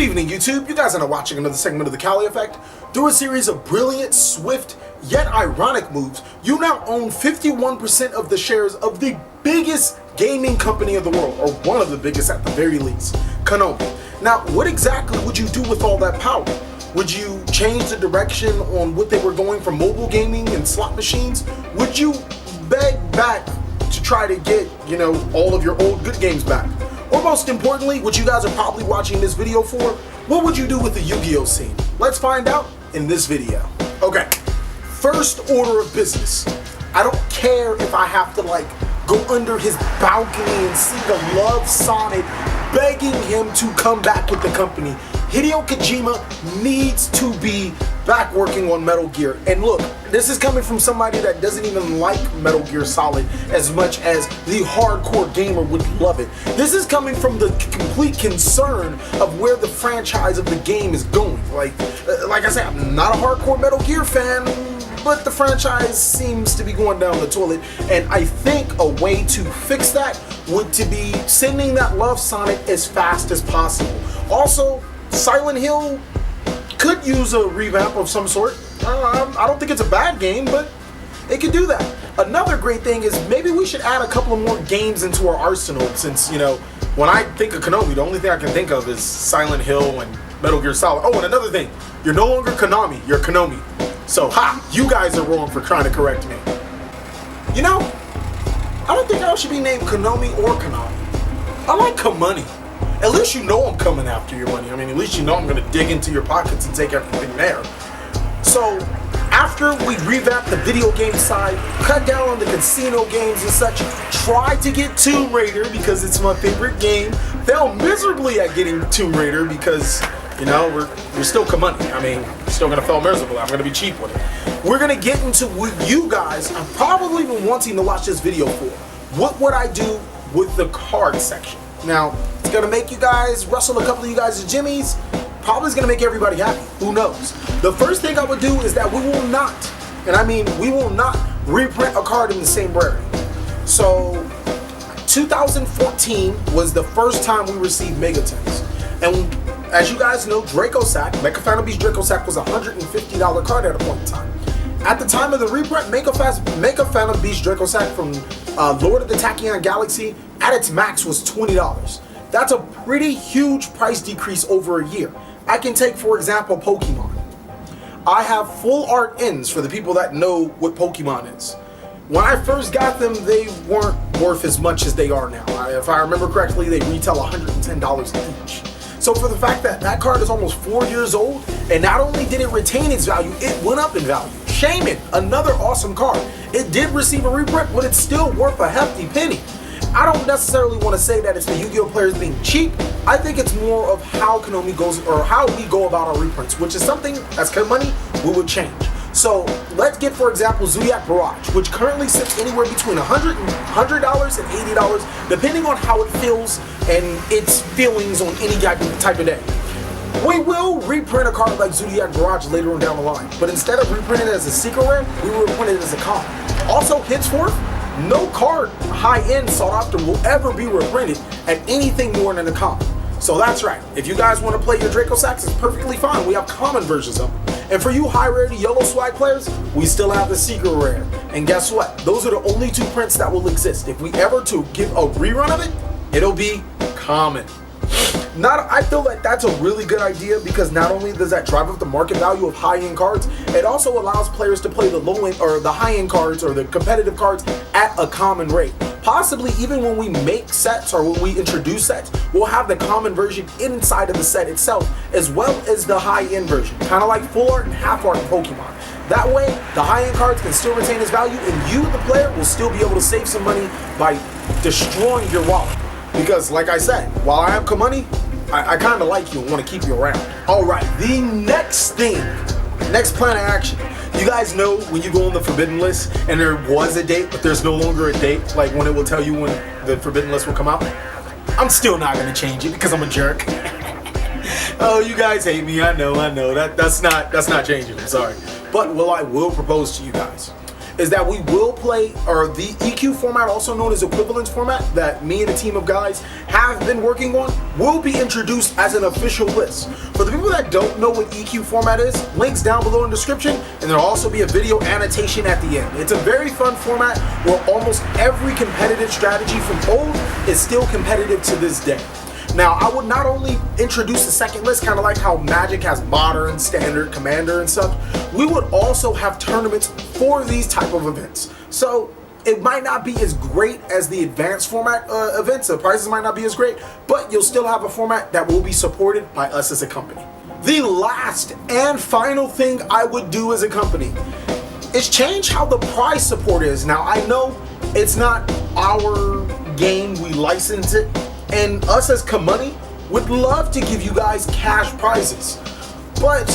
evening, YouTube. You guys are now watching another segment of the Cali Effect. Through a series of brilliant, swift, yet ironic moves, you now own 51% of the shares of the biggest gaming company in the world, or one of the biggest at the very least, Konami. Now, what exactly would you do with all that power? Would you change the direction on what they were going for mobile gaming and slot machines? Would you beg back to try to get, all of your old good games back? Or most importantly, what you guys are probably watching this video for, what would you do with the Yu-Gi-Oh scene? Let's find out in this video. Okay, first order of business. I don't care if I have to go under his balcony and sing a love sonnet begging him to come back with the company. Hideo Kojima needs to be back working on Metal Gear. And look, this is coming from somebody that doesn't even like Metal Gear Solid as much as the hardcore gamer would love it. This is coming from the complete concern of where the franchise of the game is going. Like I said, I'm not a hardcore Metal Gear fan, but the franchise seems to be going down the toilet. And I think a way to fix that would to be sending that love sonnet as fast as possible. Also, Silent Hill could use a revamp of some sort. I don't think it's a bad game, but it could do that. Another great thing is maybe we should add a couple of more games into our arsenal, since, when I think of Konami, the only thing I can think of is Silent Hill and Metal Gear Solid. Oh, and another thing, you're no longer Konami, you're Konami. So, you guys are wrong for trying to correct me. I don't think I should be named Konami or Konami. I like K-Money. At least you know I'm coming after your money. I mean, at least you know I'm going to dig into your pockets and take everything there. So, after we revamp the video game side, cut down on the casino games and such, try to get Tomb Raider because it's my favorite game, fail miserably at getting Tomb Raider because, we're still K-Money. I mean, we're still going to fail miserably. I'm going to be cheap with it. We're going to get into what you guys are probably been wanting to watch this video for. What would I do with the card section? Now, it's going to make you guys wrestle a couple of you guys as jimmies. Probably is going to make everybody happy. Who knows? The first thing I would do is that we will not, and I mean we will not, reprint a card in the same rarity. So, 2014 was the first time we received Megatens. And as you guys know, Dracosack, Mecha Phantom Beast Dracosack was a $150 card at a point in time. At the time of the reprint, Mecha Phantom Beast Dracosack from Lord of the Tachyon Galaxy at its max was $20. That's a pretty huge price decrease over a year. I can take, for example, Pokemon. I have full art ends for the people that know what Pokemon is. When I first got them, they weren't worth as much as they are now. If I remember correctly, they retail $110 each. So for the fact that that card is almost 4 years old, and not only did it retain its value, it went up in value. Shaman, another awesome card. It did receive a reprint, but it's still worth a hefty penny. I don't necessarily want to say that it's the Yu-Gi-Oh players being cheap. I think it's more of how Konami goes, or how we go about our reprints, which is something that's money we would change. So let's get, for example, Zodiac Barrage, which currently sits anywhere between $100 and $80, depending on how it feels and its feelings on any type of day. We will reprint a card like Zodiac Barrage later on down the line, but instead of reprinting it as a secret rare, we will reprint it as a common. Also, henceforth, no card high-end sought after will ever be reprinted at anything more than a common. So that's right, if you guys want to play your Dracosacks, it's perfectly fine. We have common versions of them. And for you high-rarity yellow swag players, we still have the secret rare. And guess what? Those are the only two prints that will exist. If we ever to give a rerun of it, it'll be common. I feel like that's a really good idea because not only does that drive up the market value of high-end cards, it also allows players to play the low-end or the high-end cards or the competitive cards at a common rate. Possibly even when we make sets or when we introduce sets, we'll have the common version inside of the set itself as well as the high-end version, kind of like full art and half art in Pokemon. That way, the high-end cards can still retain its value and you, the player, will still be able to save some money by destroying your wallet. Because, like I said, while I have K-Money, I kind of like you and want to keep you around. Alright, the next plan of action. You guys know when you go on the forbidden list and there was a date, but there's no longer a date, like when it will tell you when the forbidden list will come out? I'm still not going to change it because I'm a jerk. Oh, you guys hate me, I know. That's not changing, I'm sorry. But I will propose to you guys. is that we will play, or the EQ format, also known as equivalence format, that me and a team of guys have been working on, will be introduced as an official list. For the people that don't know what EQ format is, links down below in the description, and there'll also be a video annotation at the end. It's a very fun format where almost every competitive strategy from old is still competitive to this day. Now, I would not only introduce the second list, kind of like how Magic has Modern, Standard, Commander, and stuff, we would also have tournaments for these type of events. So it might not be as great as the advanced format events, the prices might not be as great, but you'll still have a format that will be supported by us as a company. The last and final thing I would do as a company is change how the prize support is. Now, I know it's not our game, we license it, and us as Konami would love to give you guys cash prizes, but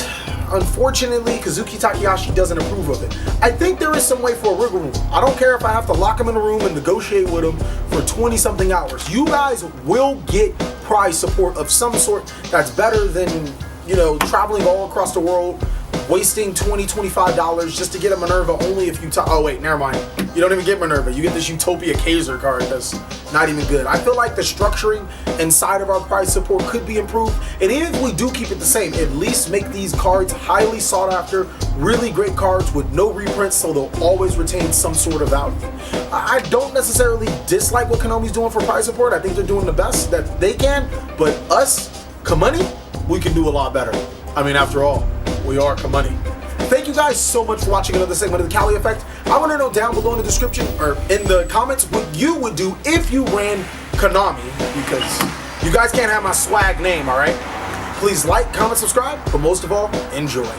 unfortunately Kazuki Takahashi doesn't approve of it. I think there is some way for a wiggle room. I don't care if I have to lock him in a room and negotiate with him for 20 something hours. You guys will get prize support of some sort that's better than, you know, traveling all across the world, wasting $20, $25 just to get a Minerva only if you oh wait, never mind. You don't even get Minerva. You get this Utopia Kaiser card that's not even good. I feel like the structuring inside of our prize support could be improved. And even if we do keep it the same, at least make these cards highly sought after, really great cards with no reprints, so they'll always retain some sort of value. I don't necessarily dislike what Konami's doing for prize support. I think they're doing the best that they can, but us, Konami, we can do a lot better. I mean, after all, we are Konami. Thank you guys so much for watching another segment of the Cali Effect. I want to know down below in the description or in the comments what you would do if you ran Konami, because you guys can't have my swag name, all right? Please like, comment, subscribe, but most of all, enjoy.